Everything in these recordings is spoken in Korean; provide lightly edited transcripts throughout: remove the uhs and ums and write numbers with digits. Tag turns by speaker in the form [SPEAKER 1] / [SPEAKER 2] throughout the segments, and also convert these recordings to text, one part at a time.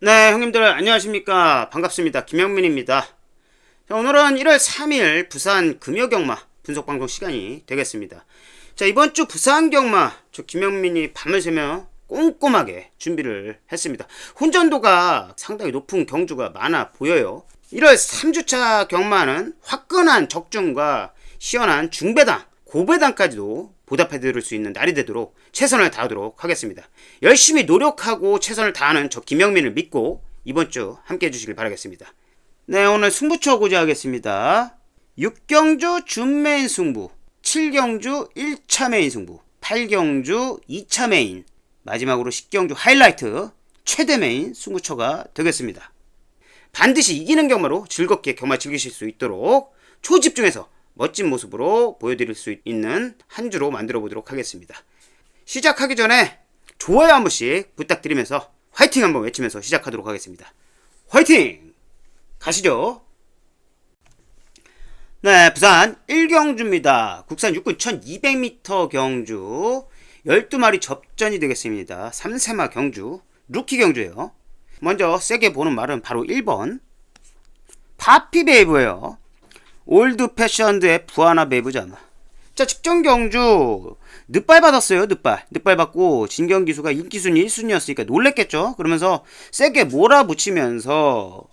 [SPEAKER 1] 네, 형님들 안녕하십니까. 반갑습니다. 김영민입니다. 자, 오늘은 1월 3일 부산 금요경마 분석방송 시간이 되겠습니다. 자, 이번 주 부산 경마 저 김영민이 밤을 새며 꼼꼼하게 준비를 했습니다. 혼전도가 상당히 높은 경주가 많아 보여요. 1월 3주차 경마는 화끈한 적중과 시원한 중배당, 고배당까지도 보답해 드릴 수 있는 날이 되도록 최선을 다하도록 하겠습니다. 열심히 노력하고 최선을 다하는 저 김영민을 믿고 이번 주 함께 해주시길 바라겠습니다. 네, 오늘 승부처 고지하겠습니다. 6경주 준메인 승부, 7경주 1차 메인 승부, 8경주 2차 메인, 마지막으로 10경주 하이라이트 최대 메인 승부처가 되겠습니다. 반드시 이기는 경마로 즐겁게 경마 즐기실 수 있도록 초집중해서 멋진 모습으로 보여드릴 수 있는 한 주로 만들어 보도록 하겠습니다. 시작하기 전에 좋아요 한 번씩 부탁드리면서 화이팅 한번 외치면서 시작하도록 하겠습니다. 화이팅! 가시죠. 네, 부산 1경주입니다. 국산 육군 1200m 경주 12마리 접전이 되겠습니다. 3세마 경주, 루키 경주예요. 먼저 세게 보는 말은 바로 1번 파피베이브예요. 올드 패션드의 부하나 베이브잖아. 자, 측정 경주 늦발 받았어요. 늦발 받고 진경기수가 인기순위 1순위였으니까 놀랬겠죠. 그러면서 세게 몰아붙이면서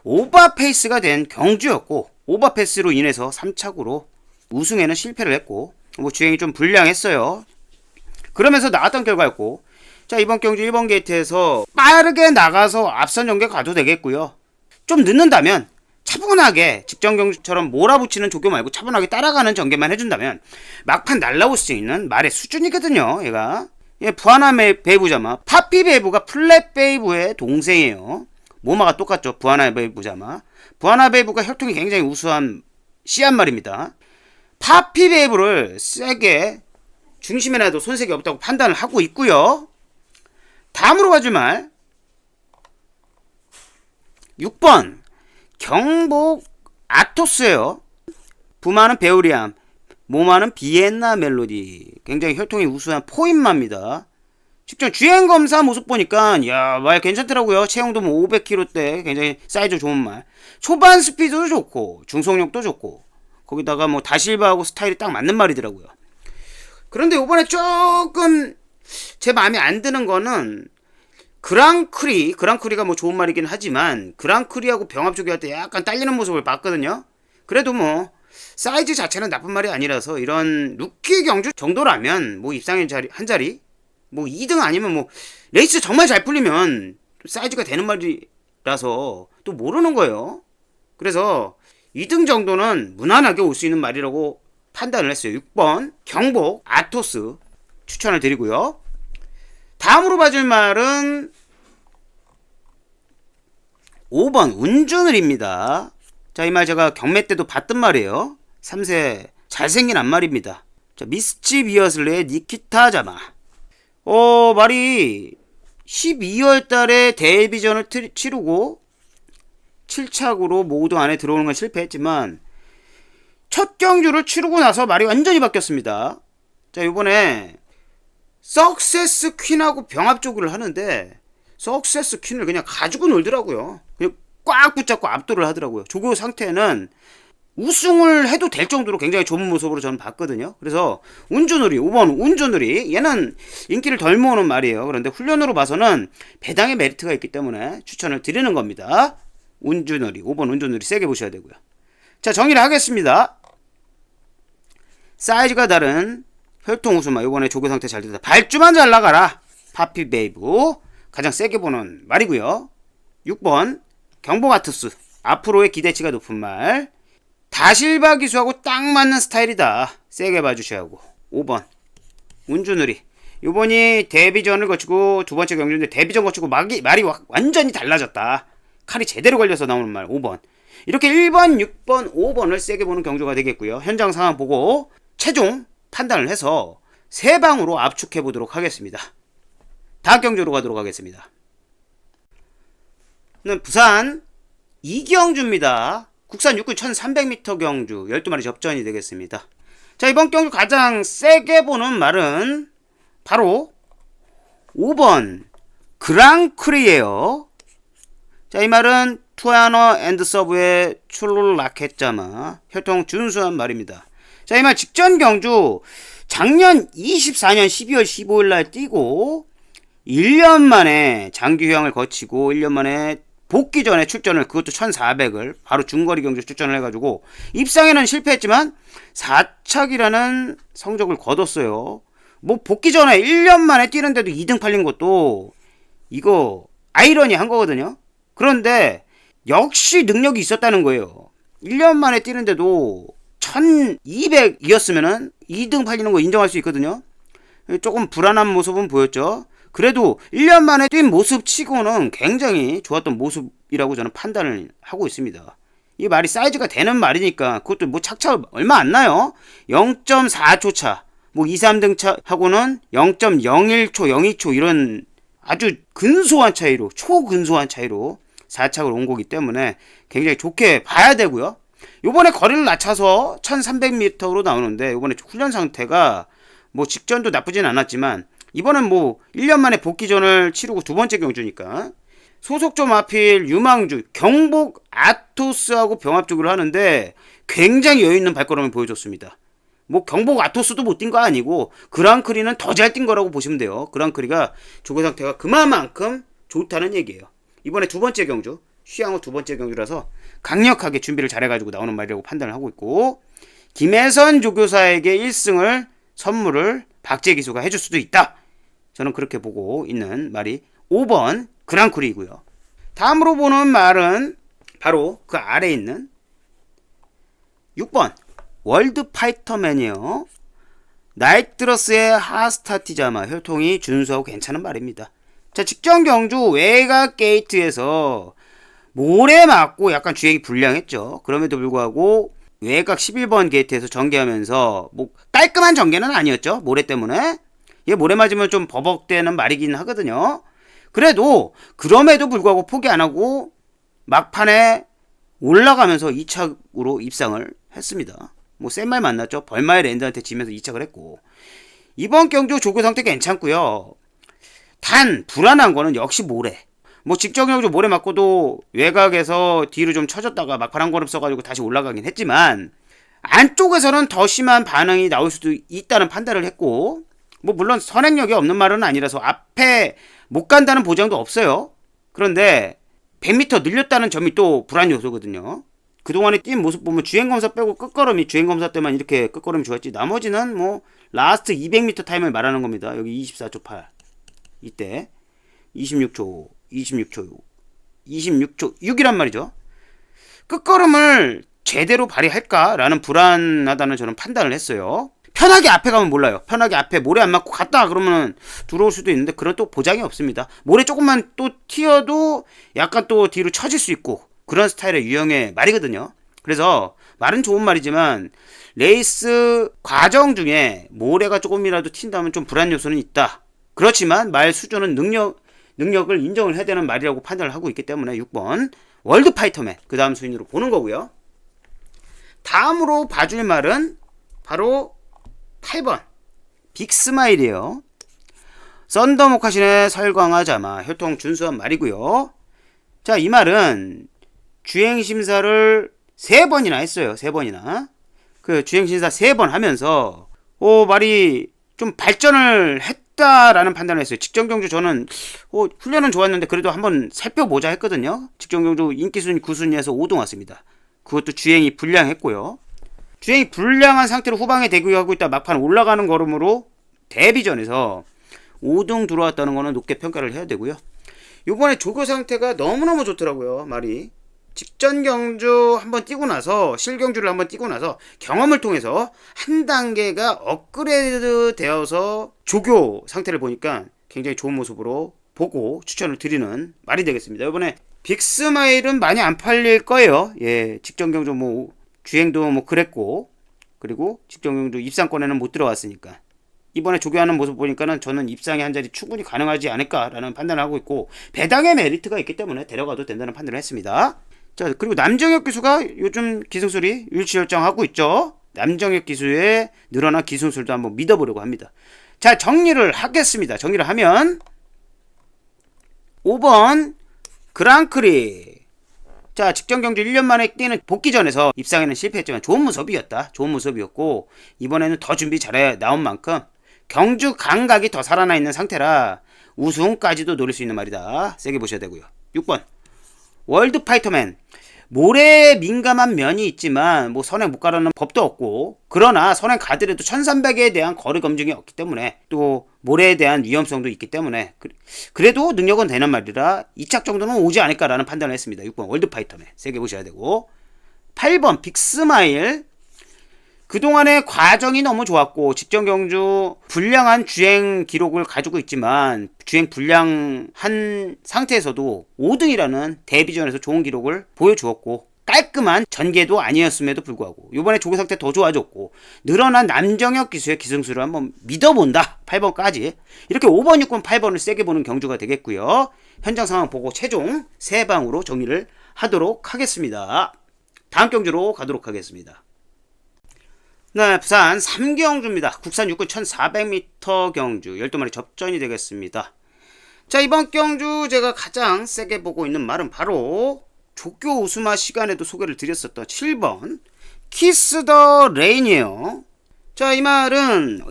[SPEAKER 1] 오버페이스가 된 경주였고, 오버페이스로 인해서 3착으로 우승에는 실패를 했고, 주행이 좀 불량했어요. 그러면서 나왔던 결과였고, 자, 이번 경주 1번 게이트에서 빠르게 나가서 앞선 전개 가도 되겠고요. 좀 늦는다면 차분하게 직전 경주처럼 몰아붙이는 조교 말고 차분하게 따라가는 전개만 해준다면 막판 날라올 수 있는 말의 수준이거든요. 얘가 부하나 베이브자마, 파피 베이브가 플랫 베이브의 동생이에요. 모마가 똑같죠. 부하나 베이브자마. 부하나 베이브가 혈통이 굉장히 우수한 씨한 말입니다. 파피 베이브를 세게 중심에 놔도 손색이 없다고 판단을 하고 있고요. 다음으로 가줄 말 6번 경복 아토스예요. 부마는 베우리암, 모마는 비엔나 멜로디. 굉장히 혈통이 우수한 포인마입니다. 직접 주행검사 모습 보니까 말 괜찮더라고요. 체형도 500kg대 굉장히 사이즈 좋은 말. 초반 스피드도 좋고 중속력도 좋고 거기다가 다실바하고 스타일이 딱 맞는 말이더라고요. 그런데 이번에 조금 제 마음에 안 드는 거는 그랑크리가 좋은 말이긴 하지만 그랑크리하고 병합 조교할 때 약간 딸리는 모습을 봤거든요. 그래도 사이즈 자체는 나쁜 말이 아니라서 이런 루키 경주 정도라면 입상의 자리 한 자리 2등 아니면 레이스 정말 잘 풀리면 사이즈가 되는 말이라서 또 모르는 거예요. 그래서 2등 정도는 무난하게 올 수 있는 말이라고 판단을 했어요. 6번 경복 아토스 추천을 드리고요. 다음으로 봐줄 말은 5번 운주늘입니다. 자, 이 말 제가 경매 때도 봤던 말이에요. 3세 잘생긴 앞말입니다. 자, 미스치 비어슬레의 니키타 자마. 말이 12월 달에 데뷔전을 치르고 7착으로 모두 안에 들어오는 건 실패했지만 첫 경주를 치르고 나서 말이 완전히 바뀌었습니다. 자, 이번에 석세스 퀸하고 병합 조교를 하는데 석세스 퀸을 그냥 가지고 놀더라고요. 그냥 꽉 붙잡고 압도를 하더라고요. 조교 상태는 우승을 해도 될 정도로 굉장히 좋은 모습으로 저는 봤거든요. 그래서 운주누리 5번 운주누리 얘는 인기를 덜 모으는 말이에요. 그런데 훈련으로 봐서는 배당의 메리트가 있기 때문에 추천을 드리는 겁니다. 운주누리 5번 운주누리 세게 보셔야 되고요. 자, 정리를 하겠습니다. 사이즈가 다른 혈통 우수마 이번에 조교 상태 잘 됐다. 발주만 잘 나가라. 파피 베이브 가장 세게 보는 말이고요. 6번 경복아토스 앞으로의 기대치가 높은 말. 다실바 기수하고 딱 맞는 스타일이다. 세게 봐주셔야 하고. 5번 운주누리 이번이 데뷔전을 거치고 두 번째 경주인데 데뷔전 거치고 말이 완전히 달라졌다. 칼이 제대로 걸려서 나오는 말 5번. 이렇게 1번, 6번, 5번을 세게 보는 경주가 되겠고요. 현장 상황 보고 최종 판단을 해서 세 방으로 압축해 보도록 하겠습니다. 다음 경주로 가도록 하겠습니다. 부산 이경주입니다. 국산 육군 1300m 경주 12마리 접전이 되겠습니다. 자, 이번 경주 가장 세게 보는 말은 바로 5번 그랑크리예요. 자, 이 말은 투아너 앤드 서브의 출락했자마 혈통 준수한 말입니다. 자, 이 말 직전 경주 작년 24년 12월 15일 날 뛰고 1년 만에 장기 휴양을 거치고 1년 만에 복귀 전에 출전을, 그것도 1400을 바로 중거리 경주 출전을 해가지고 입상에는 실패했지만 4착이라는 성적을 거뒀어요. 뭐 복귀 전에 1년 만에 뛰는데도 2등 팔린 것도 이거 아이러니한 거거든요. 그런데 역시 능력이 있었다는 거예요. 1년 만에 뛰는데도 1200이었으면은 2등 팔리는 거 인정할 수 있거든요. 조금 불안한 모습은 보였죠. 그래도 1년 만에 뛴 모습 치고는 굉장히 좋았던 모습이라고 저는 판단을 하고 있습니다. 이 말이 사이즈가 되는 말이니까, 그것도 뭐 착차 얼마 안 나요. 0.4초 차, 뭐 2, 3등 차하고는 0.01초, 02초 이런 아주 근소한 차이로, 초근소한 차이로 4착을 온 거기 때문에 굉장히 좋게 봐야 되고요. 요번에 거리를 낮춰서 1300m로 나오는데, 요번에 훈련 상태가 뭐 직전도 나쁘진 않았지만 이번엔 뭐 1년 만에 복귀전을 치르고 두 번째 경주니까 소속점 하필 유망주 경복 아토스하고 병합적으로 하는데 굉장히 여유있는 발걸음을 보여줬습니다. 뭐 경복 아토스도 못 뛴 거 아니고 그랑크리는 더 잘 뛴 거라고 보시면 돼요. 그랑크리가 조교 상태가 그만큼 좋다는 얘기예요. 이번에 두 번째 경주, 휴양 후 두 번째 경주라서 강력하게 준비를 잘해가지고 나오는 말이라고 판단을 하고 있고, 김혜선 조교사에게 1승을 선물을 박재 기수가 해줄 수도 있다. 저는 그렇게 보고 있는 말이 5번 그랑크리이고요. 다음으로 보는 말은 바로 그 아래에 있는 6번 월드 파이터맨이에요. 나이트러스의 하스타티자마 혈통이 준수하고 괜찮은 말입니다. 자, 직전 경주 외곽 게이트에서 모래 맞고 약간 주행이 불량했죠. 그럼에도 불구하고 외곽 11번 게이트에서 전개하면서 뭐 깔끔한 전개는 아니었죠. 모래 때문에. 얘 모래 맞으면 좀 버벅대는 말이긴 하거든요. 그래도 그럼에도 불구하고 포기 안 하고 막판에 올라가면서 2착으로 입상을 했습니다. 뭐 센 말 만났죠. 벌마의 랜드한테 지면서 2착을 했고, 이번 경주 조교 상태 괜찮고요. 단 불안한 거는 역시 모래. 뭐 직전 경주 모래 맞고도 외곽에서 뒤로 좀 쳐졌다가 막판 한 걸음 써가지고 다시 올라가긴 했지만 안쪽에서는 더 심한 반응이 나올 수도 있다는 판단을 했고, 뭐 물론 선행력이 없는 말은 아니라서 앞에 못 간다는 보장도 없어요. 그런데 100m 늘렸다는 점이 또 불안 요소거든요. 그동안에 뛴 모습 보면 주행검사 빼고 끝걸음이, 주행검사 때만 이렇게 끝걸음이 좋았지 나머지는 뭐 라스트 200m 타임을 말하는 겁니다. 여기 24초 8, 이때 26초 6이란 말이죠. 끝걸음을 제대로 발휘할까라는 불안하다는 저는 판단을 했어요. 편하게 앞에 가면 몰라요. 편하게 앞에 모래 안 맞고 갔다 그러면 들어올 수도 있는데 그런 또 보장이 없습니다. 모래 조금만 또 튀어도 약간 또 뒤로 처질 수 있고 그런 스타일의 유형의 말이거든요. 그래서 말은 좋은 말이지만 레이스 과정 중에 모래가 조금이라도 튄다면 좀 불안 요소는 있다. 그렇지만 말 수준은 능력을 인정을 해야 되는 말이라고 판단을 하고 있기 때문에 6번 월드 파이터맨 그 다음 순위로 보는 거고요. 다음으로 봐줄 말은 바로 8번 빅스마일이에요. 썬더 모카신의 설광하자마 혈통 준수한 말이고요. 자, 이 말은 주행심사를 3번이나 했어요. 3번이나. 그 주행심사 3번 하면서 말이 좀 발전을 했다라는 판단을 했어요. 직전 경주 저는 훈련은 좋았는데 그래도 한번 살펴보자 했거든요. 직전 경주 인기순위 9순위에서 5등 왔습니다. 그것도 주행이 불량했고요. 주행이 불량한 상태로 후방에 대기하고 있다 막판 올라가는 걸음으로 데뷔전에서 5등 들어왔다는 거는 높게 평가를 해야 되고요. 요번에 조교 상태가 너무너무 좋더라고요. 말이 직전 경주 한번 뛰고 나서 실경주를 한번 뛰고 나서 경험을 통해서 한 단계가 업그레이드 되어서 조교 상태를 보니까 굉장히 좋은 모습으로 보고 추천을 드리는 말이 되겠습니다. 이번에 빅스마일은 많이 안 팔릴 거예요. 예, 직전 경주 뭐 주행도 뭐 그랬고, 그리고 직전 경주 입상권에는 못 들어왔으니까 이번에 조교하는 모습 보니까는 저는 입상에 한 자리 충분히 가능하지 않을까라는 판단을 하고 있고, 배당의 메리트가 있기 때문에 데려가도 된다는 판단을 했습니다. 자, 그리고 남정혁 기수가 요즘 기승술이 일취월장하고 있죠. 남정혁 기수의 늘어난 기승술도 한번 믿어보려고 합니다. 자, 정리를 하겠습니다. 정리를 하면 5번 그랑크리. 자, 직전 경주 1년 만에 뛰는 복귀전에서 입상에는 실패했지만 좋은 모습이었다. 좋은 모습이었고 이번에는 더 준비 잘해 나온 만큼 경주 감각이 더 살아나 있는 상태라 우승까지도 노릴 수 있는 말이다. 세게 보셔야 되고요. 6번 월드 파이터맨. 모래에 민감한 면이 있지만 뭐 선행 못 가라는 법도 없고, 그러나 선행 가더라도 1300에 대한 거리 검증이 없기 때문에 또 모래에 대한 위험성도 있기 때문에 그래도 능력은 되는 말이라 2착 정도는 오지 않을까라는 판단을 했습니다. 6번 월드 파이터맨 세게 보셔야 되고, 8번 빅스마일. 그동안의 과정이 너무 좋았고 직전 경주 불량한 주행 기록을 가지고 있지만 주행 불량한 상태에서도 5등이라는 데뷔전에서 좋은 기록을 보여주었고 깔끔한 전개도 아니었음에도 불구하고 이번에 조교 상태 더 좋아졌고 늘어난 남정혁 기수의 기승수를 한번 믿어본다. 8번까지 이렇게 5번 6번 8번을 세게 보는 경주가 되겠고요. 현장 상황 보고 최종 3방으로 정리를 하도록 하겠습니다. 다음 경주로 가도록 하겠습니다. 네, 부산 3경주입니다. 국산 육군 1400m 경주 12마리 접전이 되겠습니다. 자, 이번 경주 제가 가장 세게 보고 있는 말은 바로 조교 우수마 시간에도 소개를 드렸었던 7번 키스 더 레인이에요. 자, 이 말은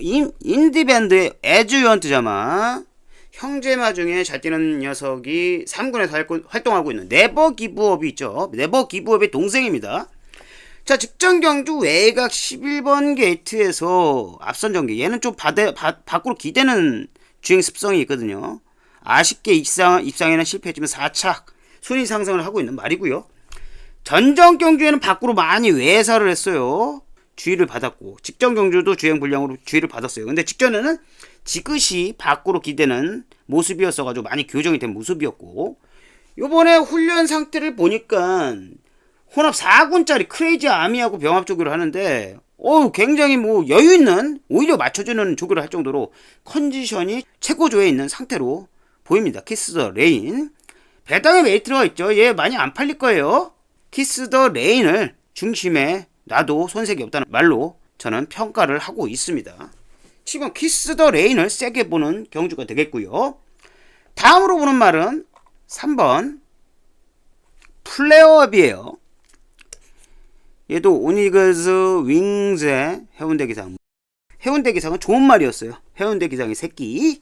[SPEAKER 1] 인디밴드의 에듀언트자마 형제마 중에 잘 뛰는 녀석이 3군에서 활동하고 있는 네버 기브업이 있죠. 네버 기브업의 동생입니다. 자, 직전 경주 외곽 11번 게이트에서 앞선 전개. 얘는 좀 밖으로 기대는 주행 습성이 있거든요. 아쉽게 입상에는 실패했지만 4착 순위 상승을 하고 있는 말이고요. 전전 경주에는 밖으로 많이 외사를 했어요. 주의를 받았고 직전 경주도 주행 불량으로 주의를 받았어요. 근데 직전에는 지그시 밖으로 기대는 모습이었어가지고 많이 교정이 된 모습이었고, 요번에 훈련 상태를 보니까 혼합 4군짜리 크레이지 아미하고 병합 조교를 하는데 굉장히 뭐 여유있는, 오히려 맞춰주는 조교를 할 정도로 컨디션이 최고조에 있는 상태로 보입니다. 키스 더 레인. 배당에 메이트가 있죠. 얘 많이 안 팔릴 거예요. 키스 더 레인을 중심에 놔도 손색이 없다는 말로 저는 평가를 하고 있습니다. 지금 키스 더 레인을 세게 보는 경주가 되겠고요. 다음으로 보는 말은 3번 플레어업이에요. 얘도 오니글즈 윙즈의 해운대 기상. 해운대 기상은 좋은 말이었어요. 해운대 기상의 새끼.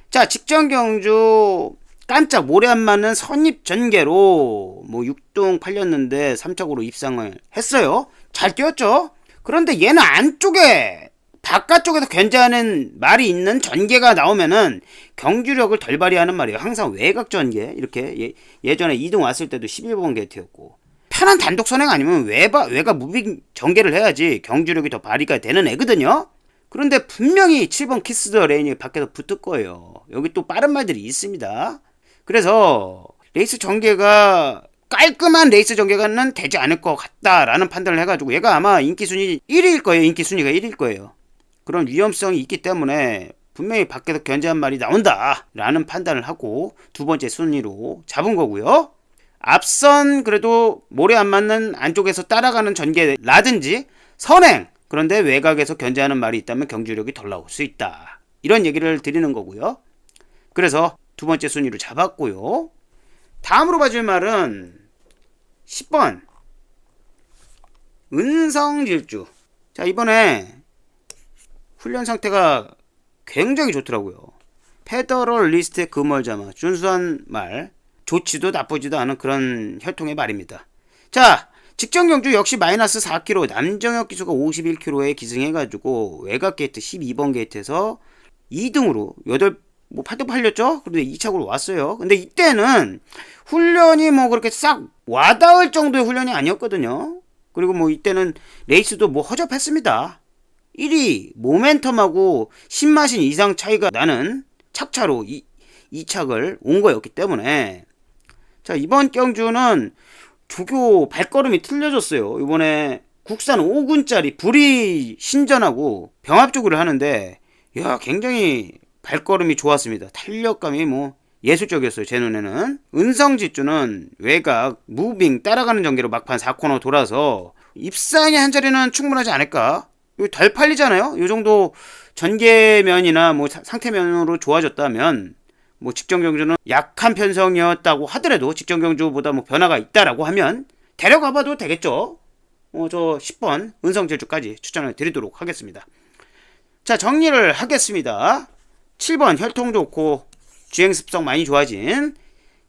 [SPEAKER 1] 자, 직전 경주 깜짝 모래 안 맞는 선입 전개로 뭐 6등 팔렸는데 3착으로 입상을 했어요. 잘 뛰었죠. 그런데 얘는 안쪽에 바깥쪽에서 견제하는 말이 있는 전개가 나오면은 경주력을 덜 발휘하는 말이에요. 항상 외곽 전개. 이렇게 예전에 2등 왔을 때도 11번 게이트였고, 편한 단독 선행 아니면 외곽 무빙 전개를 해야지 경주력이 더 발휘가 되는 애거든요. 그런데 분명히 7번 키스 더 레인이 밖에서 붙을 거예요. 여기 또 빠른 말들이 있습니다. 그래서 레이스 전개가 깔끔한 레이스 전개가는 되지 않을 것 같다라는 판단을 해가지고 얘가 아마 인기순위 1위일 거예요. 인기순위가 1위일 거예요. 그런 위험성이 있기 때문에 분명히 밖에서 견제한 말이 나온다라는 판단을 하고 두 번째 순위로 잡은 거고요. 앞선 그래도 모래 안 맞는 안쪽에서 따라가는 전개라든지 선행, 그런데 외곽에서 견제하는 말이 있다면 경주력이 덜 나올 수 있다. 이런 얘기를 드리는 거고요. 그래서 두 번째 순위로 잡았고요. 다음으로 봐줄 말은 10번 은성질주. 자, 이번에 훈련 상태가 굉장히 좋더라고요. 페더럴 리스트의 금월자마 준수한 말, 좋지도 나쁘지도 않은 그런 혈통의 말입니다. 자, 직전 경주 역시 마이너스 4km, 남정혁 기수가 51km에 기승해가지고 외곽 게이트 12번 게이트에서 2등으로 8등 팔렸죠? 그런데 2착으로 왔어요. 근데 이때는 훈련이 뭐 그렇게 싹 와닿을 정도의 훈련이 아니었거든요. 그리고 뭐 이때는 레이스도 뭐 허접했습니다. 1위 모멘텀하고 10마신 이상 차이가 나는 착차로 2착을 온 거였기 때문에, 자, 이번 경주는 조교 발걸음이 틀려졌어요. 이번에 국산 5군짜리 불이 신전하고 병합 조교를 하는데 굉장히 발걸음이 좋았습니다. 탄력감이 뭐 예술적이었어요. 제 눈에는. 은성지주는 외곽 무빙 따라가는 전개로 막판 4코너 돌아서 입상의 한 자리는 충분하지 않을까. 덜 팔리잖아요. 이 정도 전개면이나 뭐 상태면으로 좋아졌다면 뭐 직전 경주는 약한 편성이었다고 하더라도 직전 경주보다 뭐 변화가 있다라고 하면 데려가봐도 되겠죠. 저 10번 은성질주까지 추천을 드리도록 하겠습니다. 자, 정리를 하겠습니다. 7번 혈통 좋고 주행 습성 많이 좋아진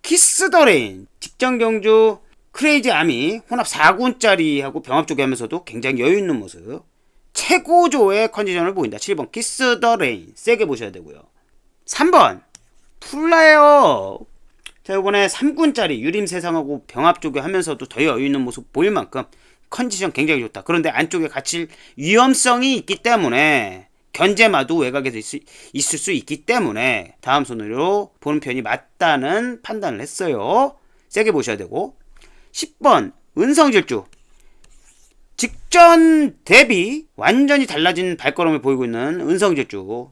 [SPEAKER 1] 키스 더 레인, 직전 경주 크레이지 아미 혼합 4군짜리하고 병합 쪽에 하면서도 굉장히 여유 있는 모습, 최고조의 컨디션을 보인다. 7번 키스 더 레인 세게 보셔야 되고요. 3번 풀라요. 자, 이번에 3군짜리 유림 세상하고 병합 쪽에 하면서도 더 여유 있는 모습 보일 만큼 컨디션 굉장히 좋다. 그런데 안쪽에 갇힐 위험성이 있기 때문에 견제마도 외곽에서 있을 수 있기 때문에 다음 순위로 보는 편이 맞다는 판단을 했어요. 세게 보셔야 되고. 10번 은성질주, 직전 대비 완전히 달라진 발걸음을 보이고 있는 은성질주,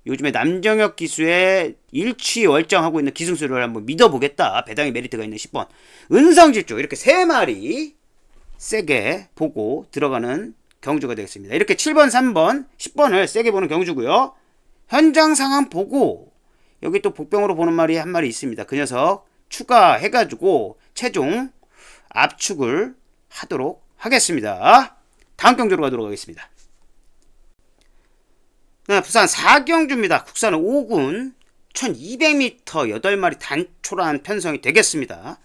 [SPEAKER 1] 요즘에 남정혁 기수의 일취월장하고 있는 기승수를 한번 믿어보겠다, 배당의 메리트가 있는 10번 은성질주, 이렇게 3마리 세게 보고 들어가는 경주가 되겠습니다. 이렇게 7번, 3번, 10번을 세게 보는 경주고요. 현장 상황 보고 여기 또 복병으로 보는 말이 한 마리 있습니다. 그 녀석 추가해가지고 최종 압축을 하도록 하겠습니다. 다음 경주로 가도록 하겠습니다. 네, 부산 4경주입니다. 국산은 5군 1200m 8마리 단초란 편성이 되겠습니다.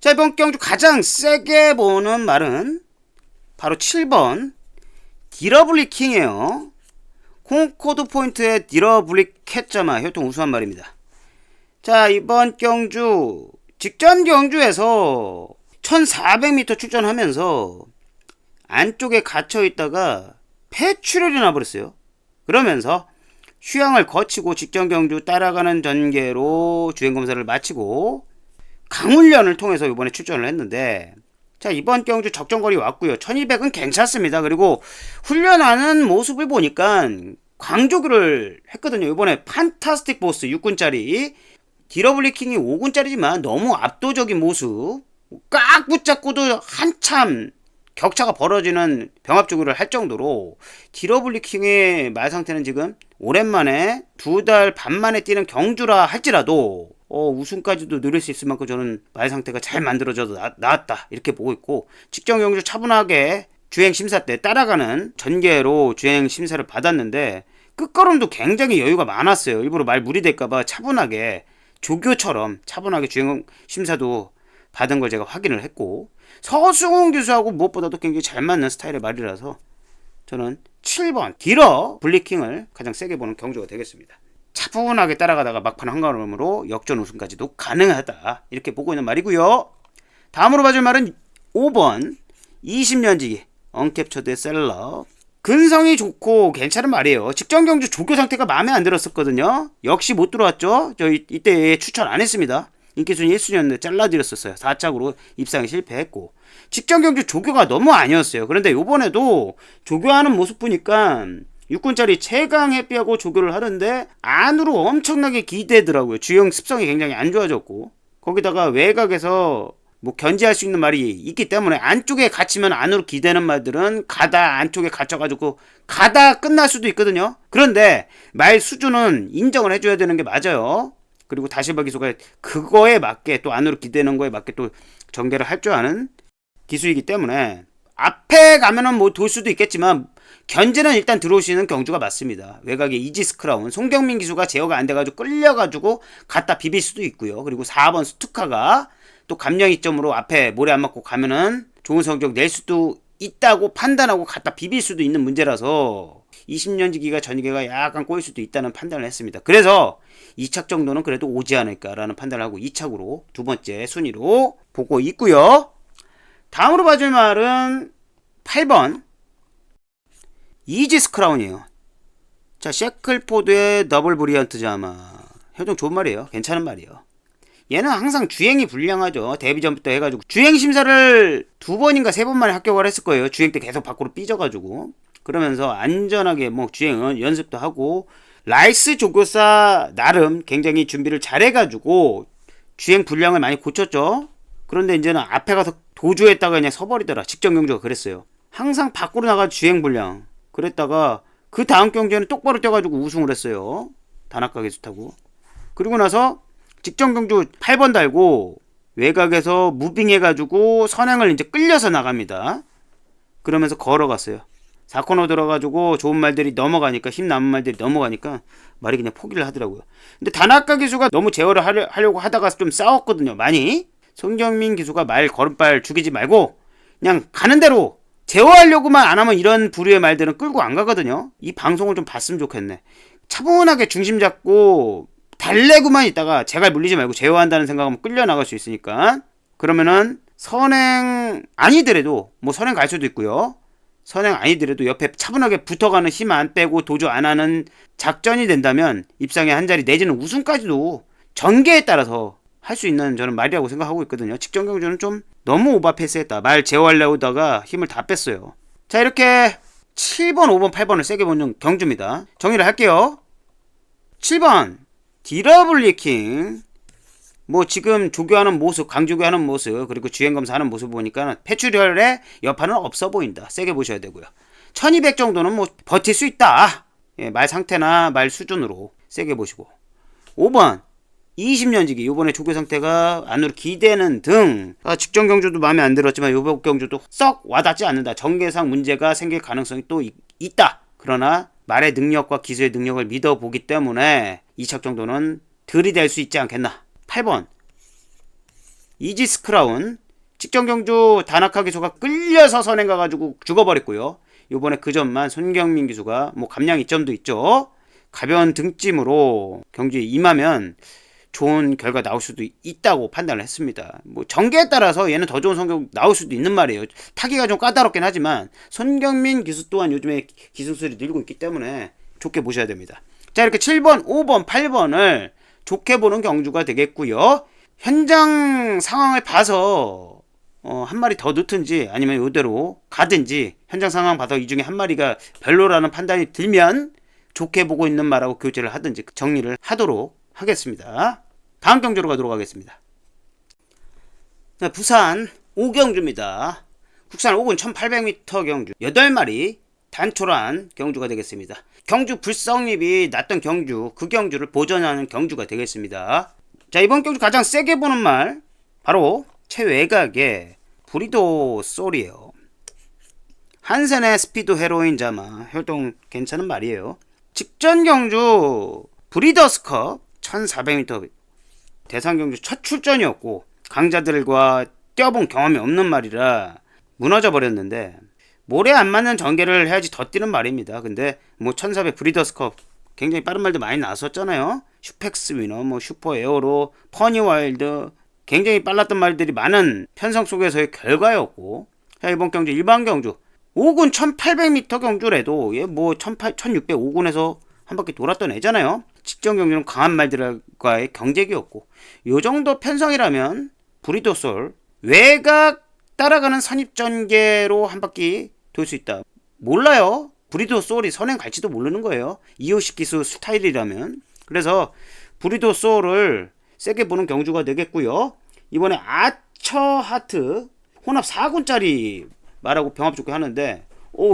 [SPEAKER 1] 자, 이번 경주 가장 세게 보는 말은 바로 7번 디러블리 킹이에요. 콩코드 포인트의 디러블리 캣자마 혈통 우수한 말입니다. 자, 이번 경주 직전 경주에서 1400m 출전하면서 안쪽에 갇혀있다가 폐출혈이 나버렸어요. 그러면서 휴양을 거치고 직전 경주 따라가는 전개로 주행검사를 마치고 강훈련을 통해서 이번에 출전을 했는데, 자, 이번 경주 적정거리 왔고요. 1200은 괜찮습니다. 그리고 훈련하는 모습을 보니까 광조기를 했거든요. 이번에 판타스틱 보스 6군짜리, 디러블리 킹이 5군짜리지만 너무 압도적인 모습, 꽉 붙잡고도 한참 격차가 벌어지는 병합조기를 할 정도로 디러블리 킹의 말 상태는 지금 오랜만에 2달 반 만에 뛰는 경주라 할지라도 우승까지도 누릴 수 있을 만큼 저는 말 상태가 잘 만들어져서 나왔다, 이렇게 보고 있고, 직전 경주 차분하게 주행 심사 때 따라가는 전개로 주행 심사를 받았는데 끝걸음도 굉장히 여유가 많았어요. 일부러 말 무리될까봐 차분하게 조교처럼 차분하게 주행 심사도 받은 걸 제가 확인을 했고, 서승훈 교수하고 무엇보다도 굉장히 잘 맞는 스타일의 말이라서 저는 7번 디러 블리킹을 가장 세게 보는 경주가 되겠습니다. 차분하게 따라가다가 막판 한 걸음으로 역전 우승까지도 가능하다, 이렇게 보고 있는 말이고요. 다음으로 봐줄 말은 5번 20년지기 언캡처드의 셀러. 근성이 좋고 괜찮은 말이에요. 직전 경주 조교 상태가 마음에 안 들었었거든요. 역시 못 들어왔죠. 저 이때 추천 안 했습니다. 인기순위 1순위였는데 잘라드렸었어요. 4착으로 입상에 실패했고, 직전 경주 조교가 너무 아니었어요. 그런데 요번에도 조교하는 모습 보니까 6군짜리 최강 해피하고 조교를 하는데 안으로 엄청나게 기대더라고요. 주행 습성이 굉장히 안 좋아졌고, 거기다가 외곽에서 뭐 견제할 수 있는 말이 있기 때문에 안쪽에 갇히면 안으로 기대는 말들은 가다 안쪽에 갇혀가지고 가다 끝날 수도 있거든요. 그런데 말 수준은 인정을 해줘야 되는 게 맞아요. 그리고 다시바 기수가 그거에 맞게 또 안으로 기대는 거에 맞게 또 전개를 할 줄 아는 기수이기 때문에 앞에 가면은 뭐 돌 수도 있겠지만 견제는 일단 들어오시는 경주가 맞습니다. 외곽에 이지스 크라운 송경민 기수가 제어가 안 돼가지고 끌려가지고 갖다 비빌 수도 있고요. 그리고 4번 스투카가 또 감령 이점으로 앞에 모래 안 맞고 가면은 좋은 성적 낼 수도 있다고 판단하고 갖다 비빌 수도 있는 문제라서 20년지기가 전개가 약간 꼬일 수도 있다는 판단을 했습니다. 그래서 2착 정도는 그래도 오지 않을까라는 판단을 하고 2착으로 두 번째 순위로 보고 있고요. 다음으로 봐줄 말은 8번 이지스 크라운이에요. 자, 셰클포드의 더블 브리언트 자마 혈통 좋은 말이에요. 괜찮은 말이에요. 얘는 항상 주행이 불량하죠. 데뷔 전부터 해가지고 주행 심사를 2번인가 3번 만에 합격을 했을 거예요. 주행 때 계속 밖으로 삐져가지고. 그러면서 안전하게 뭐 주행 연습도 하고, 라이스 조교사 나름 굉장히 준비를 잘해가지고 주행 불량을 많이 고쳤죠. 그런데 이제는 앞에 가서 도주했다가 그냥 서버리더라. 직전 경주가 그랬어요. 항상 밖으로 나가 주행 불량. 그랬다가 그 다음 경주에는 똑바로 뛰어가지고 우승을 했어요. 다나카 기수 타고. 그리고 나서 직전 경주 8번 달고 외곽에서 무빙해가지고 선행을 이제 끌려서 나갑니다. 그러면서 걸어갔어요. 4코너 들어가지고 좋은 말들이 넘어가니까, 힘 남은 말들이 넘어가니까 말이 그냥 포기를 하더라고요. 근데 다나카 기수가 너무 제어를 하려고 하다가 좀 싸웠거든요. 많이. 손경민 기수가 말 걸음발 죽이지 말고 그냥 가는 대로 제어하려고만 안 하면 이런 부류의 말들은 끌고 안 가거든요. 이 방송을 좀 봤으면 좋겠네. 차분하게 중심 잡고 달래고만 있다가 제갈 물리지 말고 제어한다는 생각하면 끌려 나갈 수 있으니까. 그러면은 선행 아니더라도 뭐 선행 갈 수도 있고요. 선행 아니더라도 옆에 차분하게 붙어가는 힘 안 빼고 도주 안 하는 작전이 된다면 입상에 한 자리 내지는 우승까지도 전개에 따라서 할 수 있는 저는 말이라고 생각하고 있거든요. 직전 경주는 좀 너무 오버패스했다. 말 제어하려다가 힘을 다 뺐어요. 자, 이렇게 7번, 5번, 8번을 세게 보는 경주입니다. 정리를 할게요. 7번 디러블리킹. 뭐 지금 조교하는 모습, 강조교하는 모습, 그리고 주행검사하는 모습 보니까 폐출혈의 여파는 없어 보인다. 세게 보셔야 되고요. 1200 정도는 뭐 버틸 수 있다. 예, 말 상태나 말 수준으로 세게 보시고. 5번 20년지기. 요번에 조교 상태가 안으로 기대는 등. 직전 경주도 마음에 안 들었지만 요번 경주도 썩 와닿지 않는다. 전개상 문제가 생길 가능성이 또 있다. 그러나 말의 능력과 기술의 능력을 믿어보기 때문에 2척 정도는 들이댈 수 있지 않겠나. 8번 이지스 크라운. 직전 경주 다나카 기수가 끌려서 선행 가가지고 죽어버렸고요. 요번에 그 점만 손경민 기수가 뭐 감량 이점도 있죠. 가벼운 등짐으로 경주에 임하면 좋은 결과 나올 수도 있다고 판단을 했습니다. 뭐 전개에 따라서 얘는 더 좋은 성적 나올 수도 있는 말이에요. 타기가 좀 까다롭긴 하지만 손경민 기수 또한 요즘에 기술술이 늘고 있기 때문에 좋게 보셔야 됩니다. 자, 이렇게 7번, 5번, 8번을 좋게 보는 경주가 되겠고요. 현장 상황을 봐서 한 마리 더 넣든지 아니면 이대로 가든지, 현장 상황 봐서 이 중에 한 마리가 별로라는 판단이 들면 좋게 보고 있는 말하고 교체를 하든지 정리를 하도록 하겠습니다. 다음 경주로 가도록 하겠습니다. 네, 부산 5경주입니다. 국산 5군 1800m 경주 8마리 단촐한 경주가 되겠습니다. 경주 불성립이 났던 경주, 그 경주를 보전하는 경주가 되겠습니다. 자, 이번 경주 가장 세게 보는 말 바로 최외곽의 브리도 솔이에요. 한센의 스피드 헤로인 자마 활동 괜찮은 말이에요. 직전 경주 브리더스컵 1400m 대상 경주 첫 출전이었고 강자들과 뛰어본 경험이 없는 말이라 무너져 버렸는데, 모래 안 맞는 전개를 해야지 더 뛰는 말입니다. 근데 뭐 1400 브리더스컵 굉장히 빠른 말도 많이 나왔었잖아요. 슈펙스 위너, 뭐 슈퍼 에어로, 퍼니 와일드, 굉장히 빨랐던 말들이 많은 편성 속에서의 결과였고, 자, 이번 경주 일반 경주 5군 1800m 경주래도 얘 뭐 1600 5군에서 한 바퀴 돌았던 애잖아요. 직전 경주는 강한 말들과의 경쟁이었고, 요 정도 편성이라면 브리더솔 외곽 따라가는 선입전개로 한 바퀴 돌 수 있다. 몰라요. 브리더솔이 선행 갈지도 모르는 거예요. 이호식 기수 스타일이라면. 그래서 브리더솔을 세게 보는 경주가 되겠고요. 이번에 아처 하트 혼합 4군짜리 말하고 병합 좋게 하는데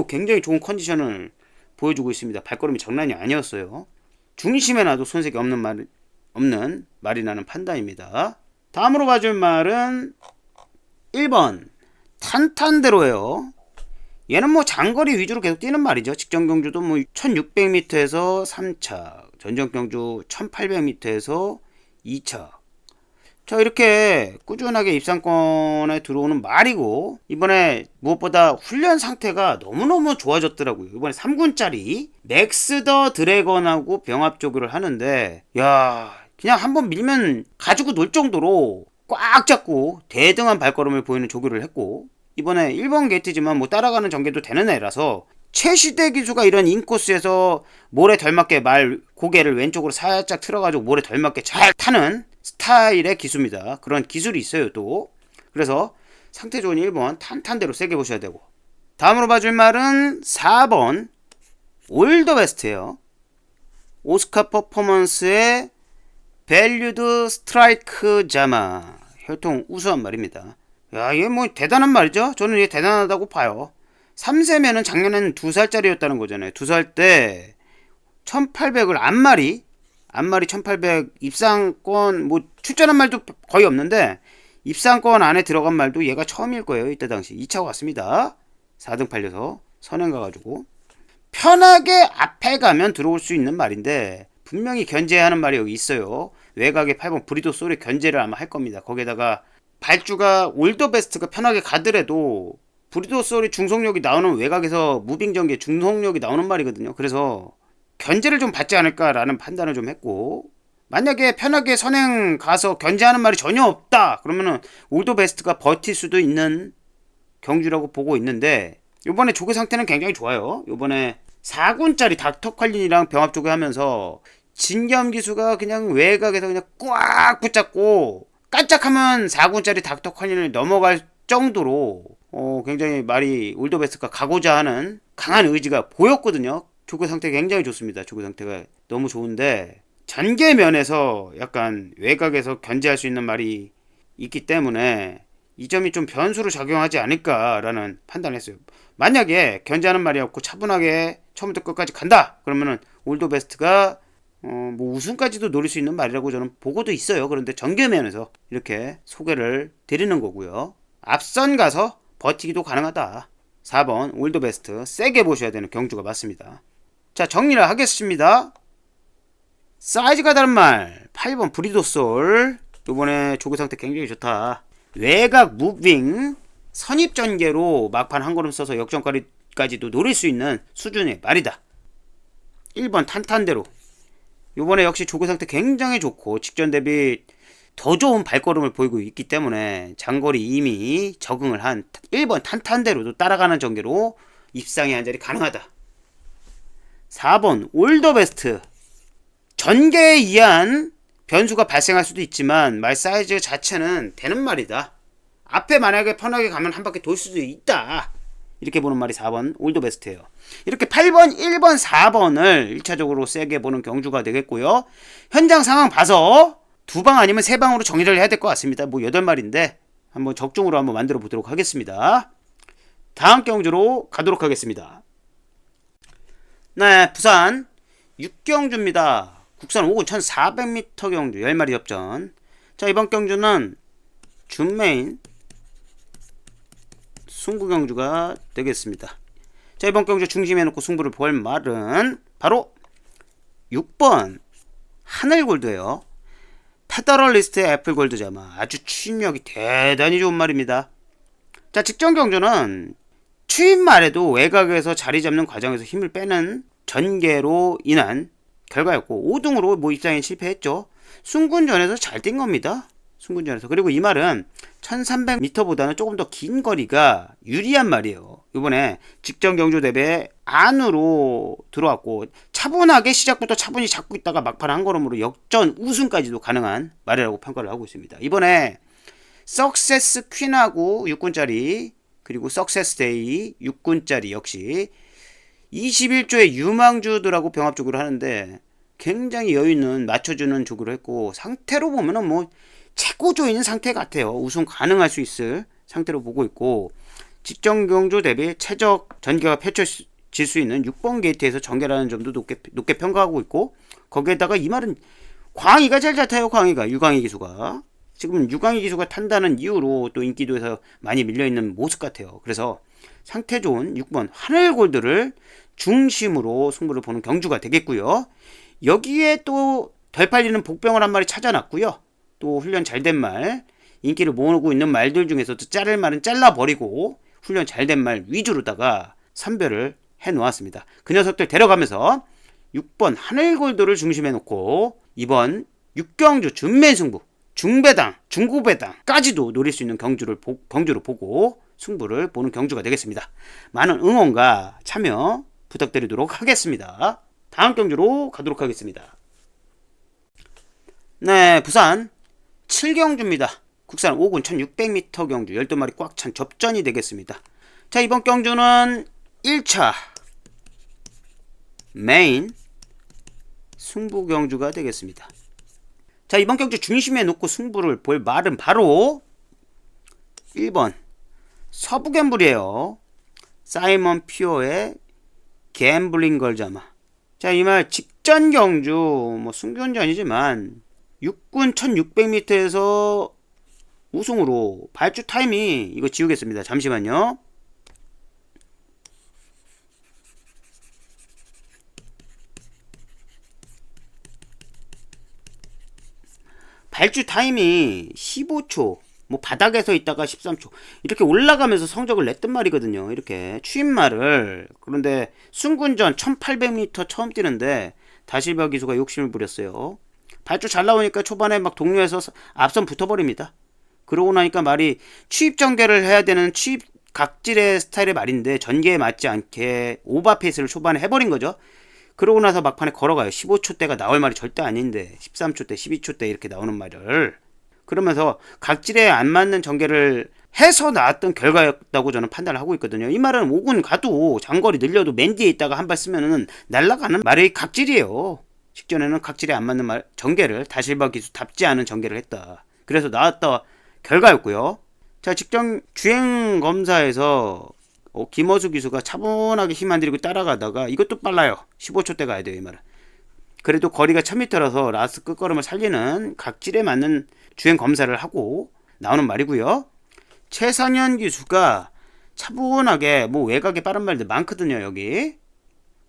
[SPEAKER 1] 굉장히 좋은 컨디션을 보여주고 있습니다. 발걸음이 장난이 아니었어요. 중심에 놔도 손색이 없는 말이 나는 판단입니다. 다음으로 봐줄 말은 1번 탄탄대로예요. 얘는 뭐 장거리 위주로 계속 뛰는 말이죠. 직전 경주도 뭐 1600m에서 3차, 전전 경주 1800m에서 2차. 자, 이렇게 꾸준하게 입상권에 들어오는 말이고, 이번에 무엇보다 훈련 상태가 너무너무 좋아졌더라고요. 이번에 3군짜리 맥스 더 드래건하고 병합 조교를 하는데, 야, 그냥 한번 밀면 가지고 놀 정도로 꽉 잡고 대등한 발걸음을 보이는 조교를 했고, 이번에 1번 게이트지만 뭐 따라가는 전개도 되는 애라서 최시대 기수가 이런 인코스에서 모래 덜 맞게 고개를 왼쪽으로 살짝 틀어가지고 모래 덜 맞게 잘 타는 스타일의 기수입니다. 그런 기술이 있어요 또. 그래서 상태 좋은 1번 탄탄대로 세게 보셔야 되고, 다음으로 봐줄 말은 4번 올더 베스트예요. 오스카 퍼포먼스의 밸류드 스트라이크 자마 혈통 우수한 말입니다. 야, 이게 뭐 대단한 말이죠. 저는 이게 대단하다고 봐요. 3세면은 작년에는 2살짜리였다는 거잖아요. 2살 때 1800을 안마리 앞말이 1800 입상권 뭐 출전한 말도 거의 없는데 입상권 안에 들어간 말도 얘가 처음일 거예요. 이때 당시 2차 왔습니다. 4등 팔려서 선행 가가지고 편하게 앞에 가면 들어올 수 있는 말인데 분명히 견제하는 말이 여기 있어요. 외곽에 8번 브리도 소리 견제를 아마 할 겁니다. 거기에다가 발주가 올더베스트가 편하게 가더라도 브리도 소리 중속력이 나오는 외곽에서 무빙 전개 중속력이 나오는 말이거든요. 그래서 견제를 좀 받지 않을까라는 판단을 좀 했고 만약에 편하게 선행 가서 견제하는 말이 전혀 없다 그러면은 올더베스트가 버틸 수도 있는 경주라고 보고 있는데 요번에 조개 상태는 굉장히 좋아요. 요번에 4군짜리 닥터 컬린이랑 병합 조개 하면서 진겸 기수가 그냥 외곽에서 그냥 꽉 붙잡고 깜짝하면 4군짜리 닥터 컬린을 넘어갈 정도로 굉장히 말이 올더베스트가 가고자 하는 강한 의지가 보였거든요. 조교 상태가 굉장히 좋습니다. 조교 상태가 너무 좋은데 전개 면에서 약간 외곽에서 견제할 수 있는 말이 있기 때문에 이 점이 좀 변수로 작용하지 않을까라는 판단을 했어요. 만약에 견제하는 말이 없고 차분하게 처음부터 끝까지 간다 그러면은 올더베스트가 뭐 우승까지도 노릴 수 있는 말이라고 저는 보고도 있어요. 그런데 전개면에서 이렇게 소개를 드리는 거고요. 앞선 가서 버티기도 가능하다. 4번 올더베스트 세게 보셔야 되는 경주가 맞습니다. 자 정리를 하겠습니다. 사이즈가 다른 말 8번 브리도솔 이번에 조교 상태 굉장히 좋다. 외곽 무빙 선입 전개로 막판 한 걸음 써서 역전까지도 노릴 수 있는 수준의 말이다. 1번 탄탄대로 요번에 역시 조교 상태 굉장히 좋고 직전 대비 더 좋은 발걸음을 보이고 있기 때문에 장거리 이미 적응을 한 1번 탄탄대로도 따라가는 전개로 입상의 한 자리 가능하다. 4번 올더베스트 전개에 의한 변수가 발생할 수도 있지만 말 사이즈 자체는 되는 말이다. 앞에 만약에 편하게 가면 한 바퀴 돌 수도 있다. 이렇게 보는 말이 4번 올더베스트예요. 이렇게 8번, 1번, 4번을 1차적으로 세게 보는 경주가 되겠고요. 현장 상황 봐서 2방 아니면 3방으로 정리를 해야 될 것 같습니다. 뭐 8마리인데 한번 적중으로 한번 만들어 보도록 하겠습니다. 다음 경주로 가도록 하겠습니다. 네, 부산 6경주입니다. 국산 5군 1400m 경주 10마리 협전. 자, 이번 경주는 준메인 승부 경주가 되겠습니다. 자, 이번 경주 중심에 놓고 승부를 볼 말은 바로 6번 하늘골드예요. 페더럴리스트의 애플골드 자마 아주 추진력이 대단히 좋은 말입니다. 자, 직전 경주는 추임 말에도 외곽에서 자리 잡는 과정에서 힘을 빼는 전개로 인한 결과였고 5등으로 뭐 입상에 실패했죠. 순군전에서 잘 뛴 겁니다. 순군전에서. 그리고 이 말은 1300m보다는 조금 더 긴 거리가 유리한 말이에요. 이번에 직전 경주 대회 안으로 들어왔고 차분하게 시작부터 차분히 잡고 있다가 막판 한 걸음으로 역전 우승까지도 가능한 말이라고 평가를 하고 있습니다. 이번에 석세스 퀸하고 6군짜리 그리고 석세스 데이 6군짜리 역시 21조의 유망주들하고 병합 조교를 하는데 굉장히 여유있는 맞춰주는 조교를 했고 상태로 보면은 뭐 최고조인 상태 같아요. 우승 가능할 수 있을 상태로 보고 있고 직전 경주 대비 최적 전개가 펼쳐질 수 있는 6번 게이트에서 전개라는 점도 높게 평가하고 있고 거기에다가 이 말은 광희가 제일 잘 타요. 광희가 유광희 기수가 지금 유광희 기수가 탄다는 이유로 또 인기도에서 많이 밀려있는 모습 같아요. 그래서 상태 좋은 6번 하늘골드를 중심으로 승부를 보는 경주가 되겠고요. 여기에 또 덜 팔리는 복병을 한 마리 찾아놨고요. 또 훈련 잘 된 말, 인기를 모으고 있는 말들 중에서도 자를 말은 잘라버리고 훈련 잘 된 말 위주로다가 선별을 해놓았습니다. 그 녀석들 데려가면서 6번 하늘골드를 중심에 놓고 이번 6경주 준맨 승부, 중배당, 중고배당까지도 노릴 수 있는 경주로 보고 승부를 보는 경주가 되겠습니다. 많은 응원과 참여 부탁드리도록 하겠습니다. 다음 경주로 가도록 하겠습니다. 네, 부산 7경주입니다. 국산 5군 1600m 경주 12마리 꽉 찬 접전이 되겠습니다. 자, 이번 경주는 1차 메인 승부 경주가 되겠습니다. 자, 이번 경주 중심에 놓고 승부를 볼 말은 바로 1번 서부 갬블이에요. 사이먼 피어의 갬블링 걸자마 자, 이 말 직전 경주 뭐 승견주 아니지만 육군 1600m에서 우승으로 발주 타임이 이거 지우겠습니다. 잠시만요. 발주 타임이 15초, 뭐 바닥에서 있다가 13초 이렇게 올라가면서 성적을 냈단 말이거든요. 이렇게 추임말을. 그런데 승군전 1800m 처음 뛰는데 다실버 기수가 욕심을 부렸어요. 발주 잘 나오니까 초반에 막 동료에서 앞선 붙어버립니다. 그러고 나니까 말이 추입 전개를 해야 되는 추입 각질의 스타일의 말인데 전개에 맞지 않게 오버페이스를 초반에 해버린 거죠. 그러고 나서 막판에 걸어가요. 15초대가 나올 말이 절대 아닌데 13초대, 12초대 이렇게 나오는 말을. 그러면서 각질에 안 맞는 전개를 해서 나왔던 결과였다고 저는 판단을 하고 있거든요. 이 말은 5군 가도 장거리 늘려도 맨 뒤에 있다가 한 발 쓰면은 날아가는 말의 각질이에요. 직전에는 각질에 안 맞는 말 전개를 다실바 기수답지 않은 전개를 했다. 그래서 나왔다 결과였고요. 자, 직전 주행 검사에서 김어수 기수가 차분하게 힘 안 들이고 따라가다가 이것도 빨라요. 15초대 가야 돼요, 이 말은. 그래도 거리가 1000m라서 라스트 끝걸음을 살리는 각질에 맞는 주행 검사를 하고 나오는 말이고요. 최상현 기수가 차분하게 뭐 외곽에 빠른 말들 많거든요, 여기.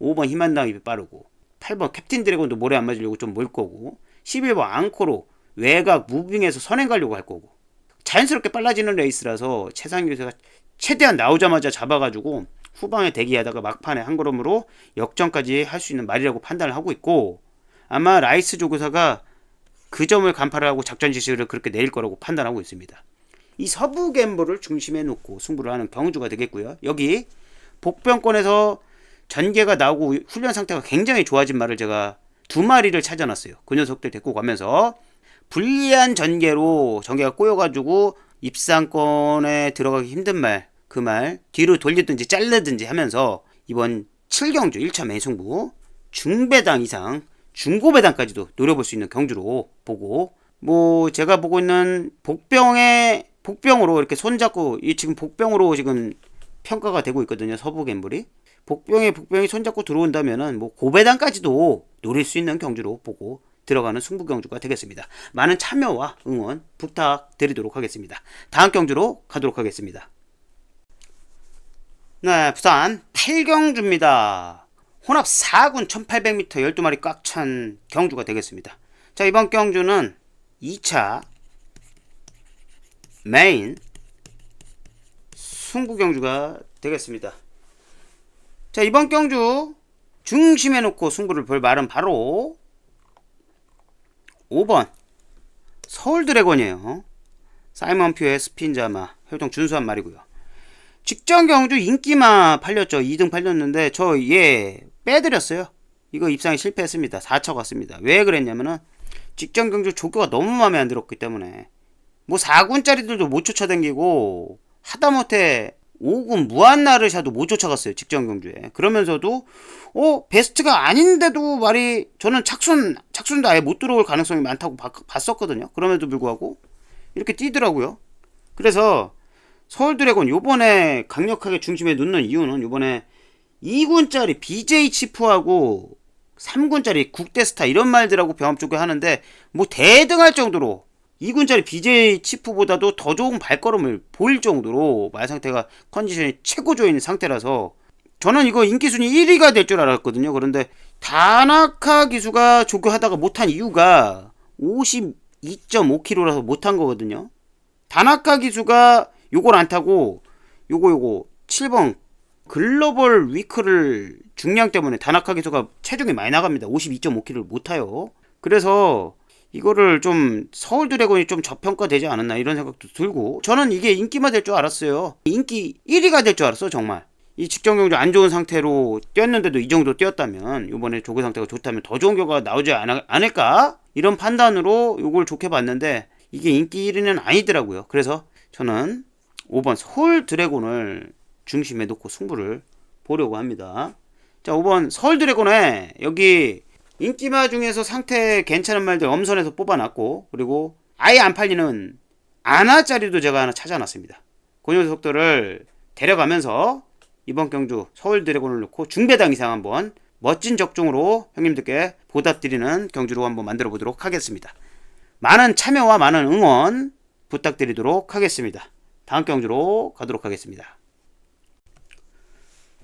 [SPEAKER 1] 5번 힘한당입이 빠르고 8번 캡틴 드래곤도 모래 안 맞으려고 좀 몰 거고 11번 앙코로 외곽 무빙에서 선행 가려고 할 거고 자연스럽게 빨라지는 레이스라서 최상현 기수가 최대한 나오자마자 잡아가지고 후방에 대기하다가 막판에 한 걸음으로 역전까지 할 수 있는 말이라고 판단을 하고 있고 아마 라이스 조교사가 그 점을 간파를 하고 작전 지시를 그렇게 내릴 거라고 판단하고 있습니다. 이 서부 갬블을 중심에 놓고 승부를 하는 경주가 되겠고요. 여기 복병권에서 전개가 나오고 훈련 상태가 굉장히 좋아진 말을 제가 2마리를 찾아놨어요. 그 녀석들 데리고 가면서 불리한 전개로 전개가 꼬여가지고 입상권에 들어가기 힘든 말, 그 말 뒤로 돌리든지 자르든지 하면서 이번 7경주 1차 매승부 중배당 이상 중고배당까지도 노려볼 수 있는 경주로 보고 뭐 제가 보고 있는 복병으로 이렇게 손잡고 이 지금 복병으로 지금 평가가 되고 있거든요. 서부 갬블이 복병이 손잡고 들어온다면은 뭐 고배당까지도 노릴 수 있는 경주로 보고 들어가는 승부 경주가 되겠습니다. 많은 참여와 응원 부탁드리도록 하겠습니다. 다음 경주로 가도록 하겠습니다. 네, 부산 8경주입니다. 혼합 4군 1800m 12마리 꽉 찬 경주가 되겠습니다. 자, 이번 경주는 2차 메인 승부 경주가 되겠습니다. 자, 이번 경주 중심에 놓고 승부를 볼 말은 바로 5번 서울 드래곤이에요. 사이먼 퓨의 스핀자마 혈통 준수한 말이고요. 직전 경주 인기마 팔렸죠. 2등 팔렸는데 저 얘 빼드렸어요. 이거 입상에 실패했습니다. 4차 갔습니다. 왜 그랬냐면은 직전 경주 조교가 너무 마음에 안 들었기 때문에 뭐 4군짜리들도 못 쫓아다니고 하다못해 5군 무한나르샤도 못 쫓아갔어요. 직전 경주에. 그러면서도 베스트가 아닌데도 말이 저는 착순도 아예 못 들어올 가능성이 많다고 봤었거든요. 그럼에도 불구하고 이렇게 뛰더라고요. 그래서 서울 드래곤 요번에 강력하게 중심에 놓는 이유는 요번에 2군짜리 BJ 치프하고 3군짜리 국대스타 이런 말들하고 병합 쪽에 하는데 뭐 대등할 정도로 2군짜리 BJ 치프보다도 더 좋은 발걸음을 보일 정도로 말 상태가 컨디션이 최고조인 상태라서 저는 이거 인기순위 1위가 될 줄 알았거든요. 그런데 다나카 기수가 조교하다가 못한 이유가 52.5kg라서 못한 거거든요. 다나카 기수가 요걸 안 타고 요거 7번 글로벌 위크를 중량 때문에 다나카 기수가 체중이 많이 나갑니다. 52.5kg를 못 타요. 그래서 이거를 좀 서울 드래곤이 좀 저평가되지 않았나 이런 생각도 들고 저는 이게 인기만 될 줄 알았어요. 인기 1위가 될 줄 알았어 정말. 이 직전 경주 안 좋은 상태로 뛰었는데도 이 정도 뛰었다면 이번에 조교 상태가 좋다면 더 좋은 결과가 나오지 않을까? 이런 판단으로 이걸 좋게 봤는데 이게 인기 1위는 아니더라고요. 그래서 저는 5번 서울 드래곤을 중심에 놓고 승부를 보려고 합니다. 자, 5번 서울 드래곤에 여기 인기마 중에서 상태 괜찮은 말들 엄선해서 뽑아놨고 그리고 아예 안 팔리는 아나짜리도 제가 하나 찾아놨습니다. 그 녀석들을 데려가면서 이번 경주 서울 드래곤을 놓고 중배당 이상 한번 멋진 적중으로 형님들께 보답드리는 경주로 한번 만들어 보도록 하겠습니다. 많은 참여와 많은 응원 부탁드리도록 하겠습니다. 다음 경주로 가도록 하겠습니다.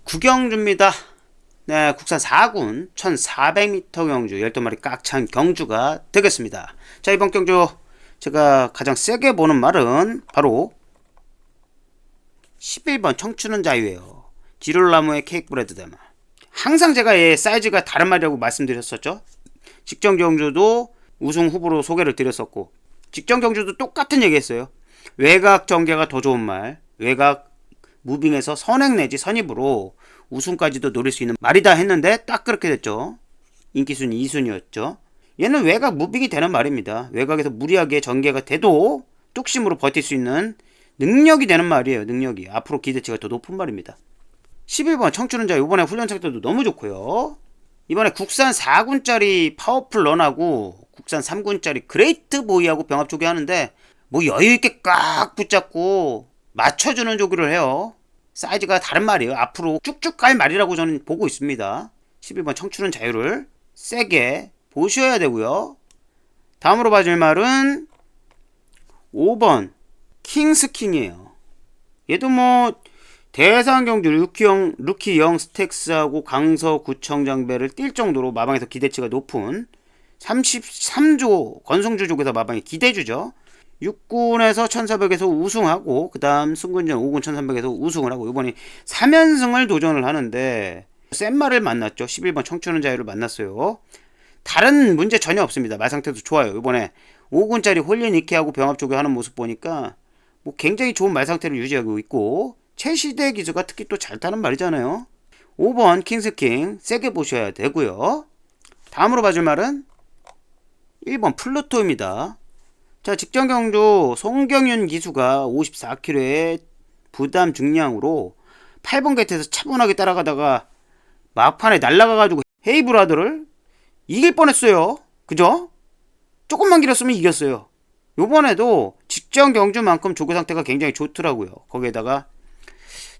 [SPEAKER 1] 구경주입니다. 네, 국산 4군 1400m 경주 12마리 꽉 찬 경주가 되겠습니다. 자, 이번 경주 제가 가장 세게 보는 말은 바로 11번 청춘은 자유예요. 지롤나무의 케이크 브레드 대마. 항상 제가 얘 사이즈가 다른 말이라고 말씀드렸었죠. 직전 경주도 우승 후보로 소개를 드렸었고, 직전 경주도 똑같은 얘기 했어요. 외곽 전개가 더 좋은 말, 외곽 무빙에서 선행 내지 선입으로 우승까지도 노릴 수 있는 말이다 했는데 딱 그렇게 됐죠. 인기순위 2순위였죠. 얘는 외곽 무빙이 되는 말입니다. 외곽에서 무리하게 전개가 돼도 뚝심으로 버틸 수 있는 능력이 되는 말이에요. 능력이. 앞으로 기대치가 더 높은 말입니다. 11번 청춘은 자유. 이번에 훈련 상태도 너무 좋고요. 이번에 국산 4군짜리 파워풀 런하고 국산 3군짜리 그레이트 보이하고 병합 조기 하는데 뭐 여유있게 꽉 붙잡고 맞춰주는 조기를 해요. 사이즈가 다른 말이에요. 앞으로 쭉쭉 갈 말이라고 저는 보고 있습니다. 11번 청춘은 자유를 세게 보셔야 되고요. 다음으로 봐줄 말은 5번 킹스킹이에요. 얘도 뭐 대상 경주 루키형 스택스하고 강서구청장배를 뛸 정도로 마방에서 기대치가 높은 33조 건성주족에서 마방이 기대주죠. 6군에서 1400에서 우승하고 그 다음 승군전 5군 1300에서 우승을 하고 이번에 3연승을 도전을 하는데 센 말을 만났죠. 11번 청춘은 자유를 만났어요. 다른 문제 전혀 없습니다. 말 상태도 좋아요. 이번에 5군짜리 홀리니케하고 병합 조교 하는 모습 보니까 뭐 굉장히 좋은 말 상태를 유지하고 있고 최시대 기수가 특히 또 잘 타는 말이잖아요. 5번 킹스킹 세게 보셔야 되고요. 다음으로 봐줄 말은 1번 플루토입니다. 자, 직전 경주 송경윤 기수가 54kg의 부담 중량으로 8번 게이트에서 차분하게 따라가다가 막판에 날아가가지고 헤이브라더를 이길 뻔했어요. 그죠? 조금만 길었으면 이겼어요. 요번에도 직전 경주만큼 조교 상태가 굉장히 좋더라고요. 거기에다가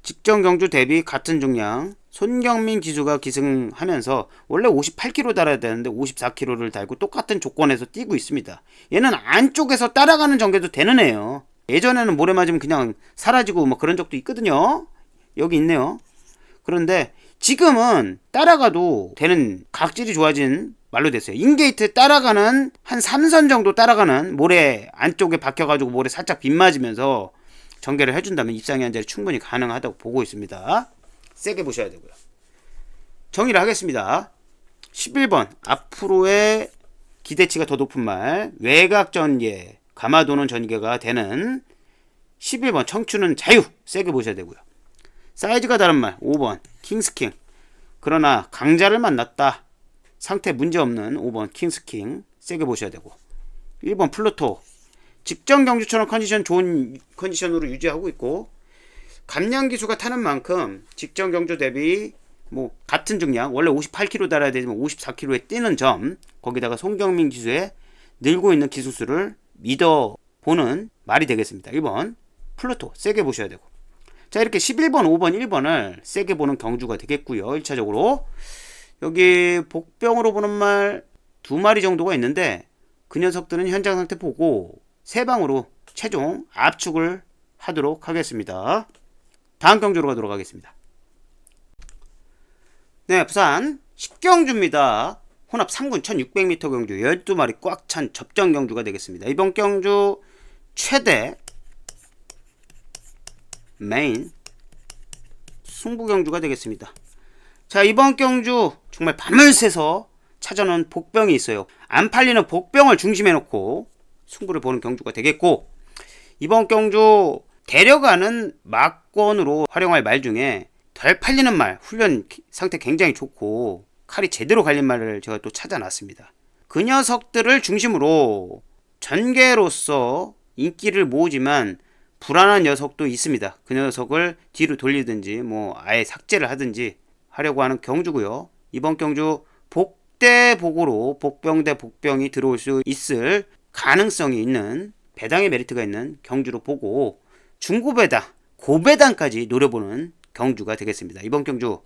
[SPEAKER 1] 직전 경주 대비 같은 중량 손경민 기수가 기승하면서 원래 58kg 달아야 되는데 54kg를 달고 똑같은 조건에서 뛰고 있습니다. 얘는 안쪽에서 따라가는 전개도 되는 애예요. 예전에는 모래 맞으면 그냥 사라지고 뭐 그런 적도 있거든요. 여기 있네요. 그런데 지금은 따라가도 되는 각질이 좋아진 말로 됐어요. 인게이트 따라가는 한 3선 정도 따라가는 모래 안쪽에 박혀가지고 모래 살짝 빗맞으면서 전개를 해준다면 입상이 한 자리 충분히 가능하다고 보고 있습니다. 세게 보셔야 되고요. 정리를 하겠습니다. 11번 앞으로의 기대치가 더 높은 말 외곽 전개 감아도는 전개가 되는 11번 청춘은 자유 세게 보셔야 되고요. 사이즈가 다른 말 5번 킹스킹 그러나 강자를 만났다. 상태 문제없는 5번 킹스킹 세게 보셔야 되고 1번 플루토 직전 경주처럼 컨디션 좋은 컨디션으로 유지하고 있고 감량 기수가 타는 만큼 직전 경주 대비 뭐 같은 중량 원래 58kg 달아야 되지만 54kg에 뛰는 점 거기다가 송경민 기수의 늘고 있는 기수수를 믿어보는 말이 되겠습니다. 1번 플루토 세게 보셔야 되고 자 이렇게 11번 5번 1번을 세게 보는 경주가 되겠고요. 1차적으로 여기 복병으로 보는 말 2마리 정도가 있는데 그 녀석들은 현장 상태 보고 3방으로 최종 압축을 하도록 하겠습니다. 다음 경주로 가도록 하겠습니다. 네, 부산 10경주입니다. 혼합 3군 1600m 경주 12마리 꽉 찬 접전 경주가 되겠습니다. 이번 경주 최대 메인 승부 경주가 되겠습니다. 자, 이번 경주 정말 밤을 새서 찾아놓은 복병이 있어요. 안 팔리는 복병을 중심에 놓고 승부를 보는 경주가 되겠고 이번 경주 데려가는 막권으로 활용할 말 중에 덜 팔리는 말 훈련 상태 굉장히 좋고 칼이 제대로 갈린 말을 제가 또 찾아놨습니다. 그 녀석들을 중심으로 전개로서 인기를 모으지만 불안한 녀석도 있습니다. 그 녀석을 뒤로 돌리든지 뭐 아예 삭제를 하든지 하려고 하는 경주고요. 이번 경주 복대복으로 복병 대 복병이 들어올 수 있을 가능성이 있는 배당의 메리트가 있는 경주로 보고 중고배당, 고배당까지 노려보는 경주가 되겠습니다. 이번 경주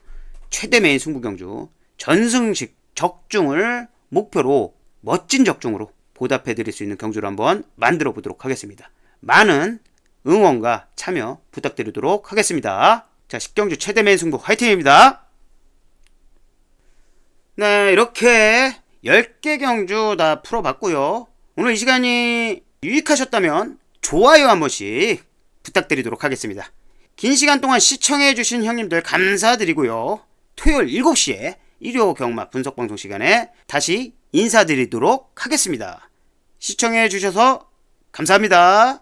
[SPEAKER 1] 최대 메인 승부 경주 전승식 적중을 목표로 멋진 적중으로 보답해 드릴 수 있는 경주를 한번 만들어 보도록 하겠습니다. 많은 응원과 참여 부탁드리도록 하겠습니다. 자, 식경주 최대맨 승부 화이팅입니다. 네, 이렇게 10개 경주 다 풀어봤고요. 오늘 이 시간이 유익하셨다면 좋아요 한 번씩 부탁드리도록 하겠습니다. 긴 시간 동안 시청해주신 형님들 감사드리고요. 토요일 7시에 일요 경마 분석방송 시간에 다시 인사드리도록 하겠습니다. 시청해주셔서 감사합니다.